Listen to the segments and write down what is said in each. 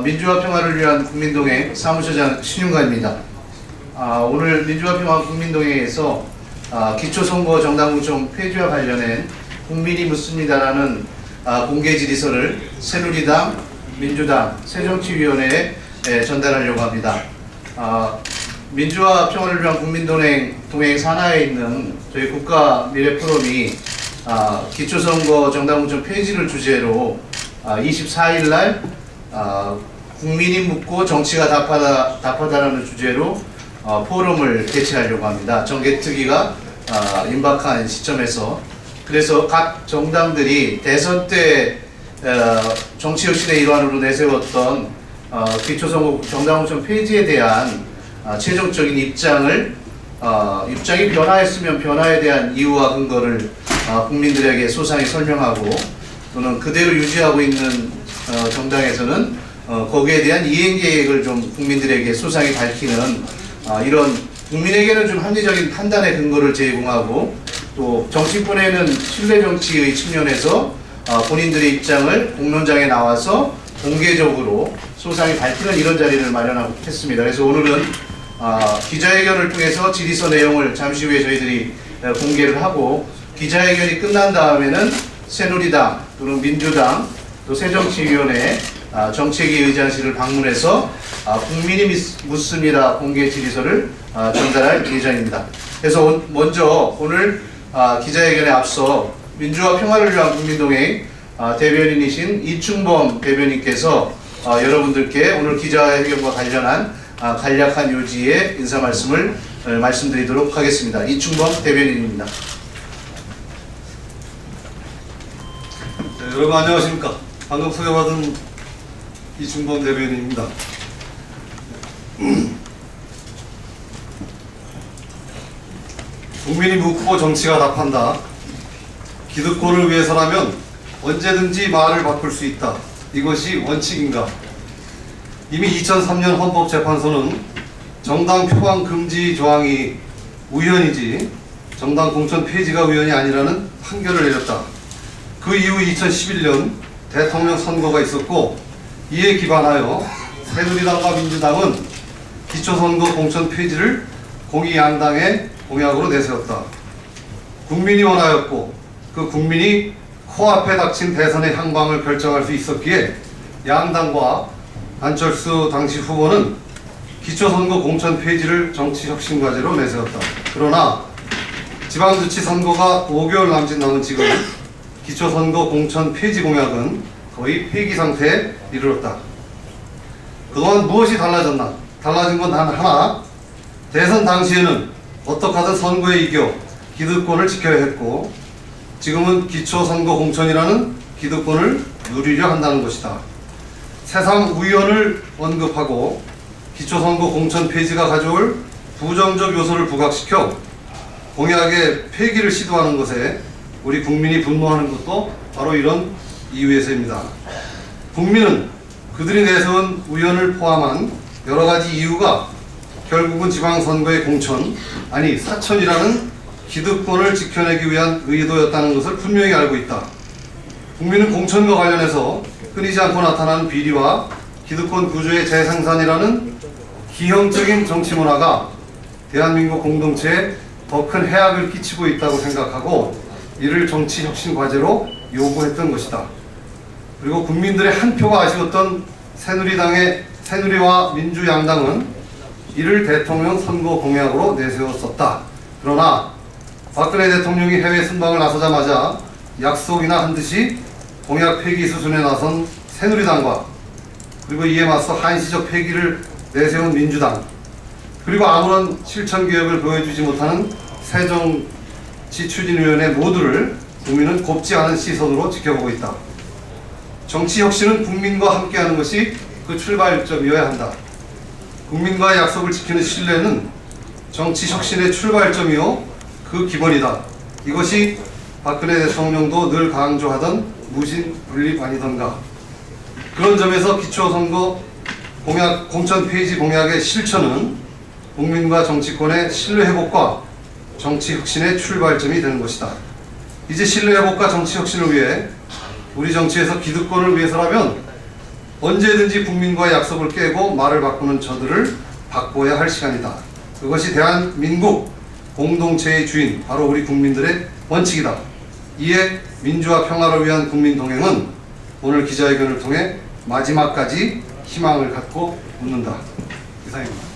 민주화 평화를 위한 국민동행 사무처장 신윤가입니다. 오늘 민주화 평화 국민동행에서 기초선거 정당공천 폐지와 관련해 국민이 묻습니다라는 공개 질의서를 새누리당, 민주당, 새정치위원회에 전달하려고 합니다. 민주화 평화를 위한 국민동행 산하에 있는 저희 국가미래포럼이 기초선거 정당공천 폐지를 주제로 24일 날 국민이 묻고 정치가 답하다라는 주제로 포럼을 개최하려고 합니다. 정개특위가 임박한 시점에서. 그래서 각 정당들이 대선 때 정치혁신의 일환으로 내세웠던 기초선거 정당공천 폐지에 대한 최종적인 입장이 변화했으면 변화에 대한 이유와 근거를 국민들에게 소상히 설명하고, 또는 그대로 유지하고 있는 정당에서는 거기에 대한 이행 계획을 좀 국민들에게 소상히 밝히는 이런 국민에게는 좀 합리적인 판단의 근거를 제공하고, 또 정치권에는 신뢰 정치의 측면에서 본인들의 입장을 공론장에 나와서 공개적으로 소상히 밝히는 이런 자리를 마련하고 했습니다. 그래서 오늘은 기자회견을 통해서 질의서 내용을 잠시 후에 저희들이 공개를 하고, 기자회견이 끝난 다음에는 새누리당 또는 민주당 또 새정치위원회 정책위 의장실을 방문해서 국민이 묻습니다 공개 질의서를 전달할 예정입니다. 그래서 먼저 오늘 기자회견에 앞서 민주화 평화를 위한 국민동행 대변인이신 이충범 대변인께서 여러분들께 오늘 기자회견과 관련한 간략한 요지의 인사 말씀을 말씀드리도록 하겠습니다. 이충범 대변인입니다. 네, 여러분 안녕하십니까. 방금 소개받은 이충범 대변인입니다. 국민이 묻고 정치가 답한다. 기득권을 위해서라면 언제든지 말을 바꿀 수 있다. 이것이 원칙인가? 이미 2003년 헌법재판소는 정당 표방 금지 조항이 우연이지 정당 공천 폐지가 우연이 아니라는 판결을 내렸다. 그 이후 2011년 대통령 선거가 있었고, 이에 기반하여 새누리당과 민주당은 기초선거 공천 폐지를 공의 양당의 공약으로 내세웠다. 국민이 원하였고, 그 국민이 코앞에 닥친 대선의 향방을 결정할 수 있었기에 양당과 안철수 당시 후보는 기초선거 공천 폐지를 정치혁신과제로 내세웠다. 그러나 지방자치 선거가 5개월 남짓 남은 지금 기초선거 공천 폐지 공약은 거의 폐기 상태에 이르렀다. 그동안 무엇이 달라졌나? 달라진 건 단 하나. 대선 당시에는 어떻게 하든 선거에 이겨 기득권을 지켜야 했고, 지금은 기초선거 공천이라는 기득권을 누리려 한다는 것이다. 새삼 우연을 언급하고 기초선거 공천 폐지가 가져올 부정적 요소를 부각시켜 공약의 폐기를 시도하는 것에 우리 국민이 분노하는 것도 바로 이런 이유에서입니다. 국민은 그들이 내세운 우연을 포함한 여러 가지 이유가 결국은 지방선거의 공천, 아니 사천이라는 기득권을 지켜내기 위한 의도였다는 것을 분명히 알고 있다. 국민은 공천과 관련해서 끊이지 않고 나타나는 비리와 기득권 구조의 재생산이라는 기형적인 정치 문화가 대한민국 공동체에 더 큰 해악을 끼치고 있다고 생각하고, 이를 정치혁신 과제로 요구했던 것이다. 그리고 국민들의 한 표가 아쉬웠던 새누리와 민주양당은 이를 대통령 선거 공약으로 내세웠었다. 그러나 박근혜 대통령이 해외 순방을 나서자마자 약속이나 한 듯이 공약 폐기 수순에 나선 새누리당과, 그리고 이에 맞서 한시적 폐기를 내세운 민주당, 그리고 아무런 실천 계획을 보여주지 못하는 새정치추진위원회 모두를 국민은 곱지 않은 시선으로 지켜보고 있다. 정치혁신은 국민과 함께하는 것이 그 출발점이어야 한다. 국민과의 약속을 지키는 신뢰는 정치혁신의 출발점이요 그 기본이다. 이것이 박근혜 대통령도 늘 강조하던 무신 분립 아니던가. 그런 점에서 기초선거 공천 폐지 공약의 실천은 국민과 정치권의 신뢰 회복과 정치 혁신의 출발점이 되는 것이다. 이제 신뢰 회복과 정치 혁신을 위해 우리 정치에서 기득권을 위해서라면 언제든지 국민과의 약속을 깨고 말을 바꾸는 저들을 바꿔야 할 시간이다. 그것이 대한민국 공동체의 주인, 바로 우리 국민들의 원칙이다. 이에 민주화 평화를 위한 국민동행은 오늘 기자회견을 통해 마지막까지 희망을 갖고 묻는다. 이상입니다.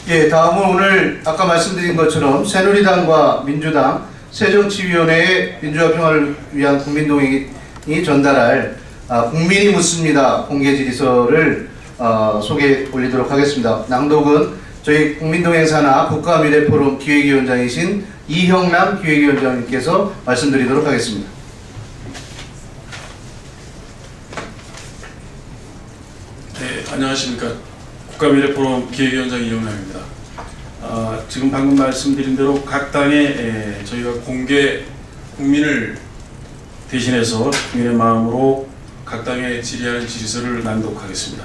예, 다음은 오늘 아까 말씀드린 것처럼 새누리당과 민주당 새정치위원회의 민주화 평화를 위한 국민동행이 전달할 국민이 묻습니다 공개 질의서를 소개해 올리도록 하겠습니다. 낭독은 저희 국민동행 산하 국가미래포럼 기획위원장이신 이형남 기획위원장님께서 말씀드리도록 하겠습니다. 네, 안녕하십니까. 국가미래포럼 기획위원장 이형남입니다. 지금 방금 말씀드린 대로 각 당에 저희가 공개 국민을 대신해서 국민의 마음으로 각 당에 질의하는 질의서를 낭독하겠습니다.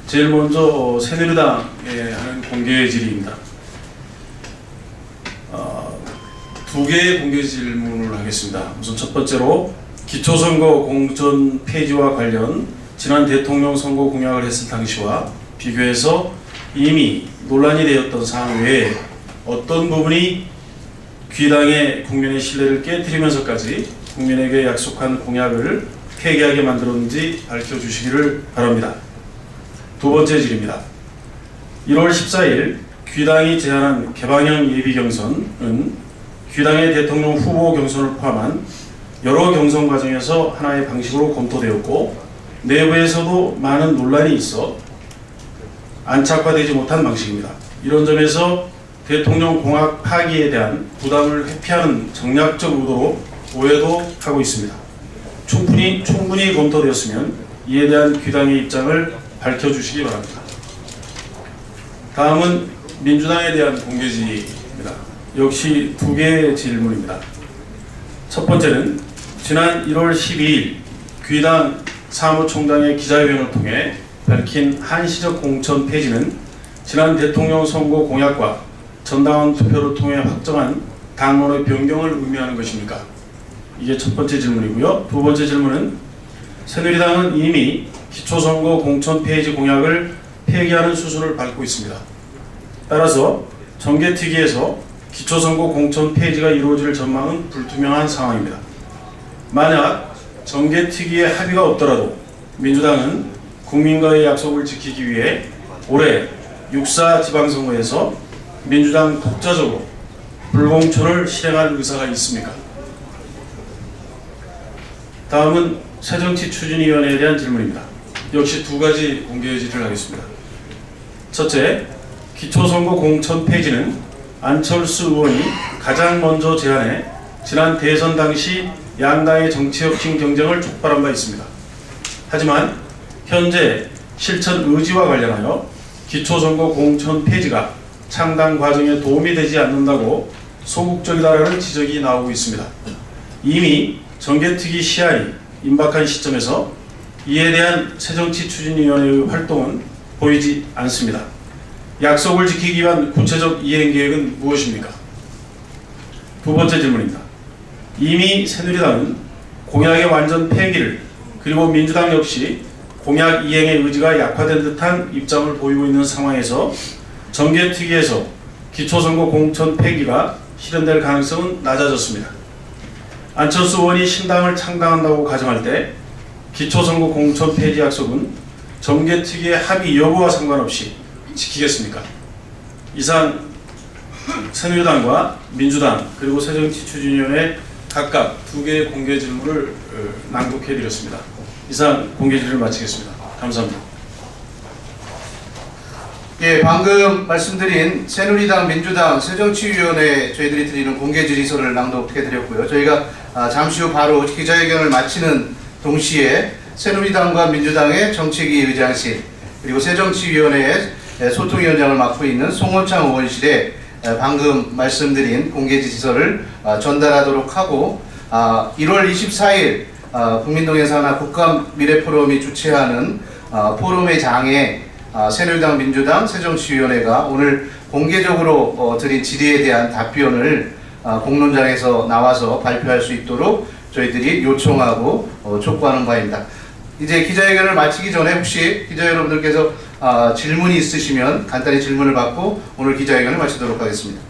제일 먼저 새누리당에 하는 공개 질의입니다. 두 개의 공개 질문을 하겠습니다. 우선 첫 번째로 기초선거 공천 폐지와 관련 지난 대통령 선거 공약을 했을 당시와 비교해서 이미 논란이 되었던 사항 외에 어떤 부분이 귀당의 국민의 신뢰를 깨트리면서까지 국민에게 약속한 공약을 폐기하게 만들었는지 밝혀주시기를 바랍니다. 두 번째 질의입니다. 1월 14일 귀당이 제안한 개방형 예비경선은 귀당의 대통령 후보 경선을 포함한 여러 경선 과정에서 하나의 방식으로 검토되었고 내부에서도 많은 논란이 있어 안착화되지 못한 방식입니다. 이런 점에서 대통령 공약 파기에 대한 부담을 회피하는 정략적 의도로 오해도 하고 있습니다. 충분히 검토되었으면 이에 대한 귀당의 입장을 밝혀주시기 바랍니다. 다음은 민주당에 대한 공개 질의입니다. 역시 두 개의 질문입니다. 첫 번째는 지난 1월 12일 귀당 사무총장의 기자회견을 통해 밝힌 한시적 공천 폐지는 지난 대통령 선거 공약과 전당원 투표를 통해 확정한 당론의 변경을 의미하는 것입니까? 이게 첫 번째 질문이고요. 두 번째 질문은 새누리당은 이미 기초선거 공천 폐지 공약을 폐기하는 수순을 밟고 있습니다. 따라서 정개특위에서 기초선거 공천 폐지가 이루어질 전망은 불투명한 상황입니다. 만약 정개특위의 합의가 없더라도 민주당은 국민과의 약속을 지키기 위해 올해 6.4 지방선거에서 민주당 독자적으로 불공천을 실행할 의사가 있습니까? 다음은 새정치추진위원회에 대한 질문입니다. 역시 두 가지 공개 질의를 하겠습니다. 첫째, 기초선거 공천 폐지는 안철수 의원이 가장 먼저 제안해 지난 대선 당시 양당의 정치혁신 경쟁을 촉발한 바 있습니다. 하지만 현재 실천 의지와 관련하여 기초선거 공천 폐지가 창당 과정에 도움이 되지 않는다고 소극적이다라는 지적이 나오고 있습니다. 이미 정개특위 시한이 임박한 시점에서 이에 대한 새정치추진위원회의 활동은 보이지 않습니다. 약속을 지키기 위한 구체적 이행 계획은 무엇입니까? 두 번째 질문입니다. 이미 새누리당은 공약의 완전 폐기를 그리고 민주당 역시 공약 이행의 의지가 약화된 듯한 입장을 보이고 있는 상황에서 정개특위에서 기초선거 공천 폐기가 실현될 가능성은 낮아졌습니다. 안철수 의원이 신당을 창당한다고 가정할 때 기초선거 공천 폐지 약속은 정개특위의 합의 여부와 상관없이 지키겠습니까? 이상 새누리당과 민주당 그리고 새정치추진위원회 각각 두 개의 공개 질문을 낭독해드렸습니다. 이상 공개 질의를 마치겠습니다. 감사합니다. 예, 방금 말씀드린 새누리당, 민주당, 새정치위원회 저희들이 드리는 공개 질의서를 낭독해드렸고요. 저희가 잠시 후 바로 기자회견을 마치는 동시에 새누리당과 민주당의 정책위 의장실 그리고 새정치위원회의 소통위원장을 맡고 있는 송원창 의원실에 방금 말씀드린 공개 질의서를 전달하도록 하고 1월 24일 국민동행 산하 국가미래포럼이 주최하는 포럼의 장에 새누리당, 민주당, 새정치위원회가 오늘 공개적으로 드린 질의에 대한 답변을 공론장에서 나와서 발표할 수 있도록 저희들이 요청하고 촉구하는 바입니다. 이제 기자회견을 마치기 전에 혹시 기자 여러분들께서 질문이 있으시면 간단히 질문을 받고 오늘 기자회견을 마치도록 하겠습니다.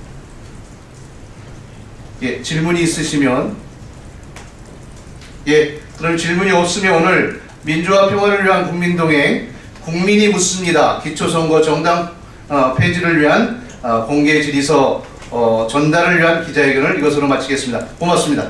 예, 질문이 있으시면 그럼 질문이 없으면 오늘 민주화 평화를 위한 국민동행 국민이 묻습니다. 기초선거 정당 폐지를 위한 공개 질의서 전달을 위한 기자회견을 이것으로 마치겠습니다. 고맙습니다.